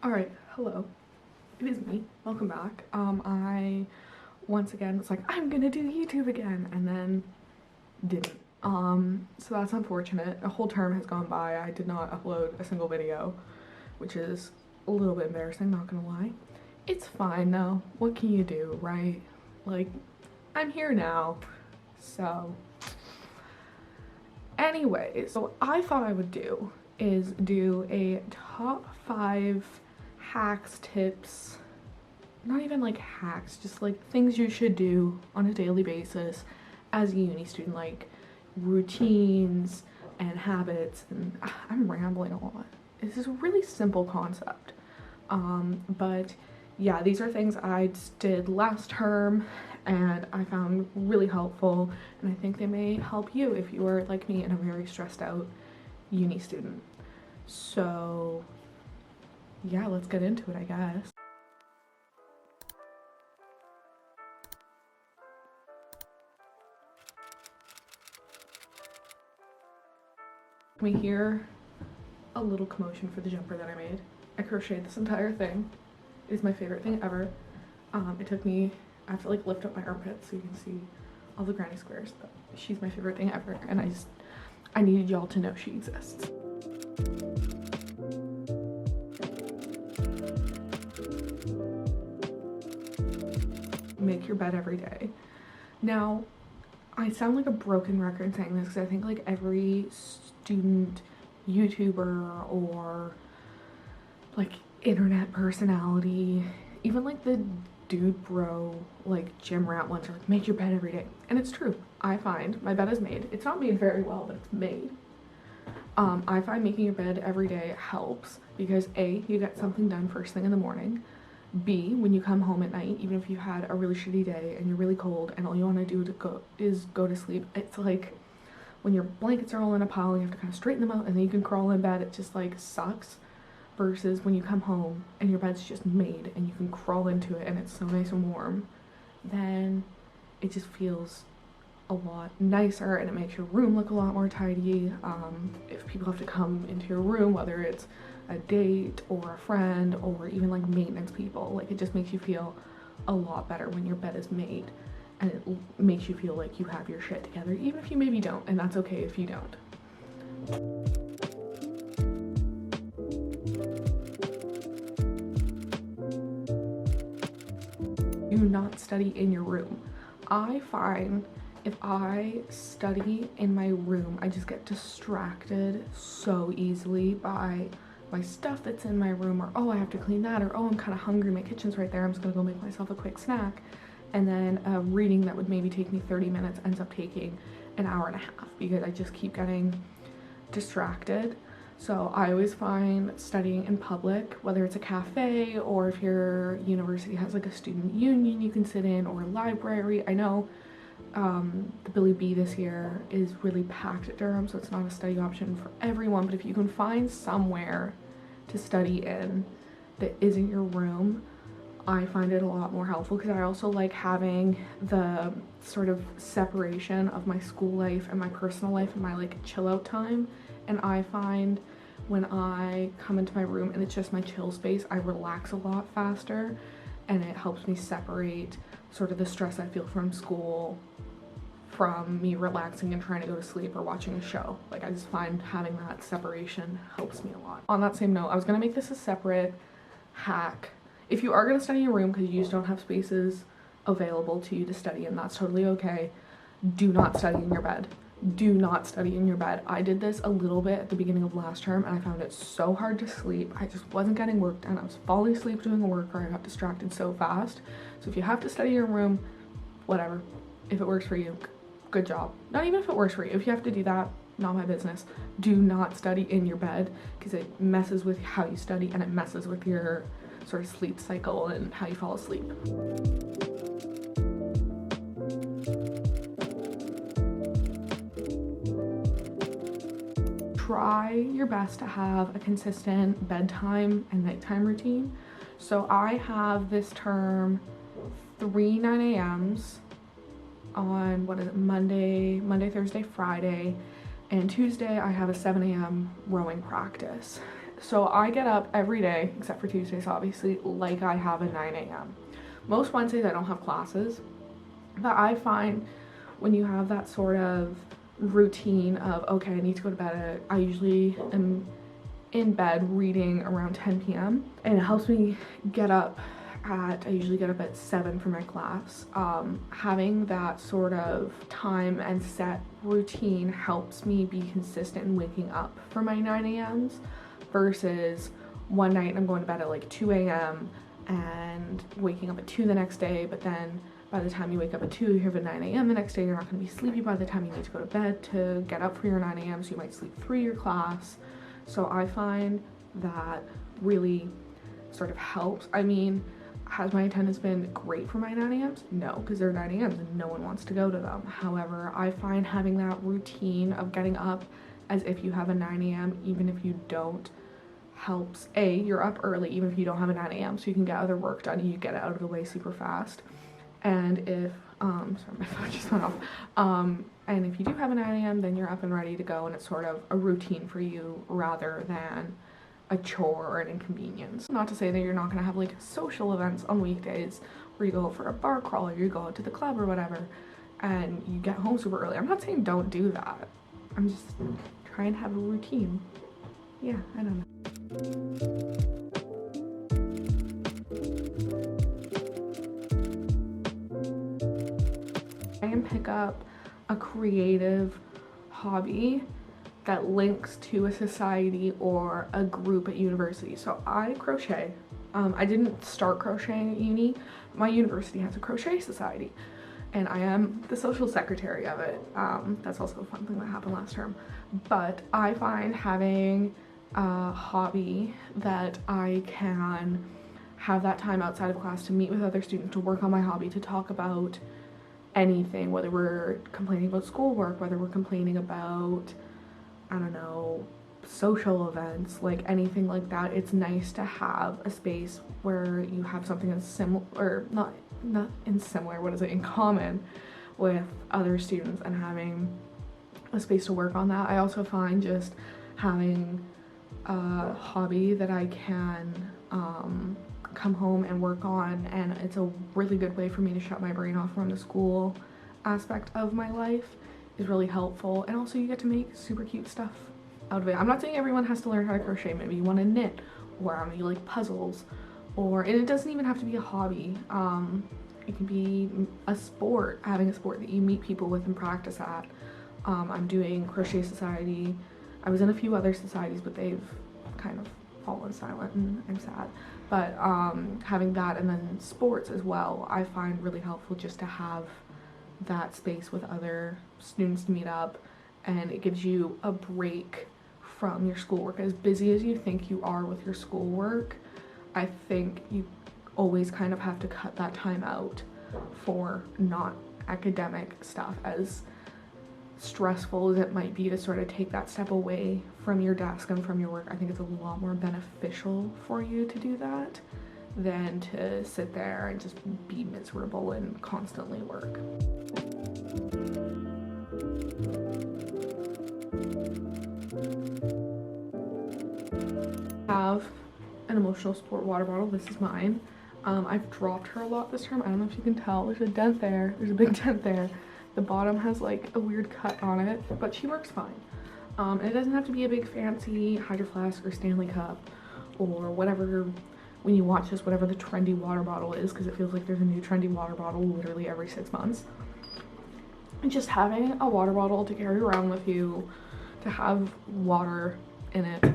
Alright, hello. It is me. Welcome back. I once again was like, I'm gonna do YouTube again, and then didn't. So that's unfortunate. A whole term has gone by. I did not upload a single video, which is a little bit embarrassing, not gonna lie. It's fine though. What can you do, right? Like, I'm here now. So anyways, so I thought I would do is do a top 5 hacks, tips, not even like hacks, just like things you should do on a daily basis as a uni student, like routines and habits. And I'm rambling a lot. This is a really simple concept, but yeah, these are things I did last term and I found really helpful, and I think they may help you if you are like me and a very stressed out uni student. So yeah, let's get into it, I guess. We hear a little commotion for the jumper that I made. I crocheted this entire thing. It is my favorite thing ever. It took me, I have to like lift up my armpits so you can see all the granny squares, but she's my favorite thing ever, and I needed y'all to know she exists. Make your bed every day. Now, I sound like a broken record saying this because I think like every student YouTuber or like internet personality, even like the dude bro like gym rat ones are like, make your bed every day. And it's true. I find my bed is made. It's not made very well, but it's made. I find making your bed every day helps because A, you get something done first thing in the morning. B, when you come home at night, even if you had a really shitty day and you're really cold and all you want to do is go to sleep, it's like when your blankets are all in a pile and you have to kind of straighten them out and then you can crawl in bed, it just like sucks. Versus when you come home and your bed's just made and you can crawl into it and it's so nice and warm, then it just feels a lot nicer and it makes your room look a lot more tidy. If people have to come into your room, whether it's a date or a friend or even like maintenance people, like it just makes you feel a lot better when your bed is made, and it makes you feel like you have your shit together, even if you maybe don't, and that's okay if you don't. Do not study in your room. I find if I study in my room, I just get distracted so easily by my stuff that's in my room, or oh, I have to clean that, or oh, I'm kind of hungry, my kitchen's right there, I'm just gonna go make myself a quick snack. And then a reading that would maybe take me 30 minutes ends up taking an hour and a half because I just keep getting distracted. So I always find studying in public, whether it's a cafe or if your university has like a student union you can sit in, or a library. I know the Billy B this year is really packed at Durham, so it's not a study option for everyone, but if you can find somewhere to study in that isn't your room, I find it a lot more helpful because I also like having the sort of separation of my school life and my personal life and my like chill out time. And I find when I come into my room and it's just my chill space, I relax a lot faster, and it helps me separate sort of the stress I feel from school from me relaxing and trying to go to sleep or watching a show. Like, I just find having that separation helps me a lot. On that same note, I was gonna make this a separate hack. If you are gonna study in your room because you just don't have spaces available to you to study, and that's totally okay, do not study in your bed. Do not study in your bed. I did this a little bit at the beginning of last term and I found it so hard to sleep. I just wasn't getting work done. I was falling asleep doing work, or I got distracted so fast. So if you have to study in your room, whatever. If it works for you, good job. Not even if it works for you. If you have to do that, not my business. Do not study in your bed because it messes with how you study and it messes with your sort of sleep cycle and how you fall asleep. Try your best to have a consistent bedtime and nighttime routine. So I have this term 3 9 a.m.s on, what is it, Monday, Thursday, Friday, and Tuesday I have a 7 a.m. rowing practice. So I get up every day, except for Tuesdays obviously, like I have a 9 a.m. Most Wednesdays I don't have classes, but I find when you have that sort of routine of, okay, I need to go to bed, I usually am in bed reading around 10 p.m. and it helps me get up I usually get up at 7 for my class. Having that sort of time and set routine helps me be consistent in waking up for my 9 a.m.s versus one night I'm going to bed at like 2 a.m. and waking up at 2 the next day, but then by the time you wake up at 2, you have a 9 a.m. the next day, you're not going to be sleepy by the time you need to go to bed to get up for your 9 a.m. so you might sleep through your class. So I find that really sort of helps. I mean, has my attendance been great for my 9 a.m.s? No, because they're 9 a.m.s and no one wants to go to them. However, I find having that routine of getting up as if you have a 9 a.m. even if you don't helps. You're up early even if you don't have a 9 a.m. so you can get other work done, you get it out of the way super fast. And if sorry, my phone just went off. And if you do have a 9 a.m. then you're up and ready to go, and it's sort of a routine for you rather than a chore or an inconvenience. Not to say that you're not gonna have like social events on weekdays where you go for a bar crawl or you go out to the club or whatever and you get home super early. I'm not saying don't do that. I'm just trying to have a routine. Yeah, I don't know. I can pick up a creative hobby that links to a society or a group at university. So I crochet. I didn't start crocheting at uni. My university has a crochet society and I am the social secretary of it. That's also a fun thing that happened last term. But I find having a hobby that I can have that time outside of class to meet with other students, to work on my hobby, to talk about anything, whether we're complaining about schoolwork, whether we're complaining about, I don't know, social events, like anything like that. It's nice to have a space where you have something that's similar, or not in similar, what is it, in common with other students, and having a space to work on that. I also find just having a hobby that I can come home and work on, and it's a really good way for me to shut my brain off from the school aspect of my life, is really helpful. And also you get to make super cute stuff out of it. I'm not saying everyone has to learn how to crochet. Maybe you want to knit, or I don't know, you like puzzles, or, and it doesn't even have to be a hobby. It can be a sport, having a sport that you meet people with and practice at. I'm doing crochet society. I was in a few other societies, but they've kind of fallen silent and I'm sad. But having that, and then sports as well, I find really helpful, just to have that space with other students to meet up, and it gives you a break from your schoolwork. As busy as you think you are with your schoolwork, I think you always kind of have to cut that time out for not academic stuff. As stressful as it might be to sort of take that step away from your desk and from your work, I think it's a lot more beneficial for you to do that than to sit there and just be miserable and constantly work. I have an emotional support water bottle. This is mine. I've dropped her a lot this term. I don't know if you can tell. There's a dent there. There's a big dent there. The bottom has like a weird cut on it, but she works fine. And it doesn't have to be a big fancy Hydro Flask or Stanley Cup or whatever, when you watch this, whatever the trendy water bottle is, because it feels like there's a new trendy water bottle literally every 6 months. And just having a water bottle to carry around with you, to have water in it,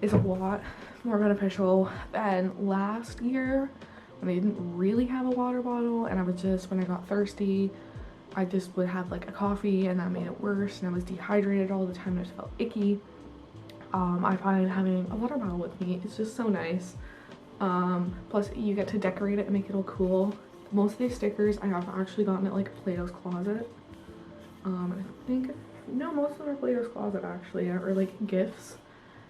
is a lot more beneficial than last year when I didn't really have a water bottle, and I was just, when I got thirsty, I just would have like a coffee, and that made it worse, and I was dehydrated all the time and I just felt icky. I find having a water bottle with me is just so nice. Plus you get to decorate it and make it all cool. Most of these stickers I have actually gotten at like Plato's Closet. I think, no, most of them are Plato's Closet actually, or like gifts.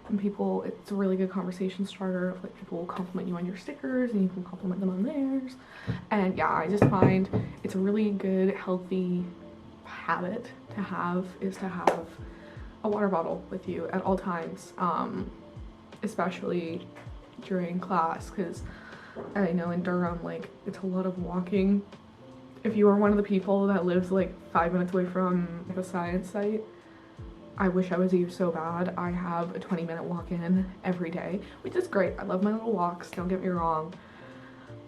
And people, it's a really good conversation starter. Like, people will compliment you on your stickers and you can compliment them on theirs. And yeah, I just find it's a really good, healthy habit to have, is to have a water bottle with you at all times. especially during class, because I know in Durham, like, it's a lot of walking. If you are one of the people that lives like 5 minutes away from a science site, I wish I was you so bad. I have a 20-minute walk-in every day, which is great. I love my little walks, don't get me wrong.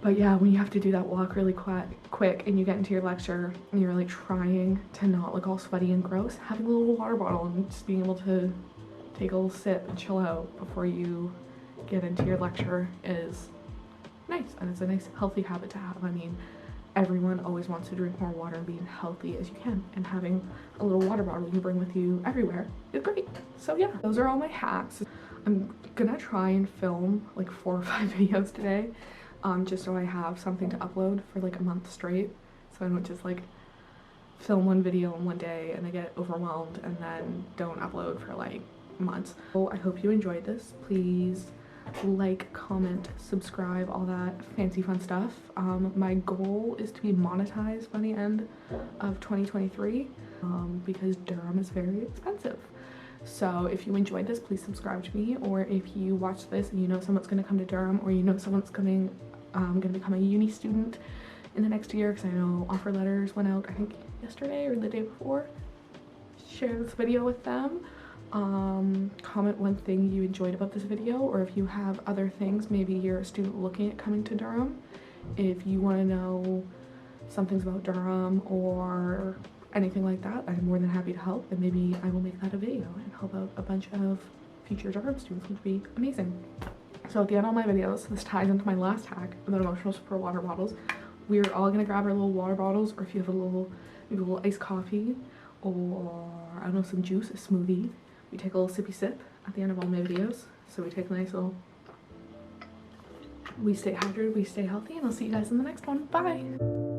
But yeah, when you have to do that walk really quick and you get into your lecture and you're like trying to not look all sweaty and gross, having a little water bottle and just being able to take a little sip and chill out before you get into your lecture is nice, and it's a nice healthy habit to have. I mean, everyone always wants to drink more water and be as healthy as you can, and having a little water bottle you bring with you everywhere is great. So yeah, those are all my hacks. I'm gonna try and film like 4 or 5 videos today, just so I have something to upload for like a month straight, so I don't just like film one video in one day and I get overwhelmed and then don't upload for like months. So I hope you enjoyed this. Please like, comment, subscribe, all that fancy fun stuff. My goal is to be monetized by the end of 2023, because Durham is very expensive. So if you enjoyed this, please subscribe to me, or if you watch this and you know someone's going to come to Durham, or you know someone's going to become a uni student in the next year, because I know offer letters went out I think yesterday or the day before, share this video with them. Comment one thing you enjoyed about this video, or if you have other things, maybe you're a student looking at coming to Durham, if you want to know some things about Durham or anything like that, I'm more than happy to help, and maybe I will make that a video and help out a bunch of future Durham students, which would be amazing. So at the end of all my videos, this ties into my last hack about emotional support water bottles. We're all gonna grab our little water bottles, or if you have maybe a little iced coffee, or I don't know, some juice, a smoothie. We take a little sippy sip at the end of all my videos. So we take a nice little, we stay hydrated, we stay healthy, and I'll see you guys in the next one. Bye!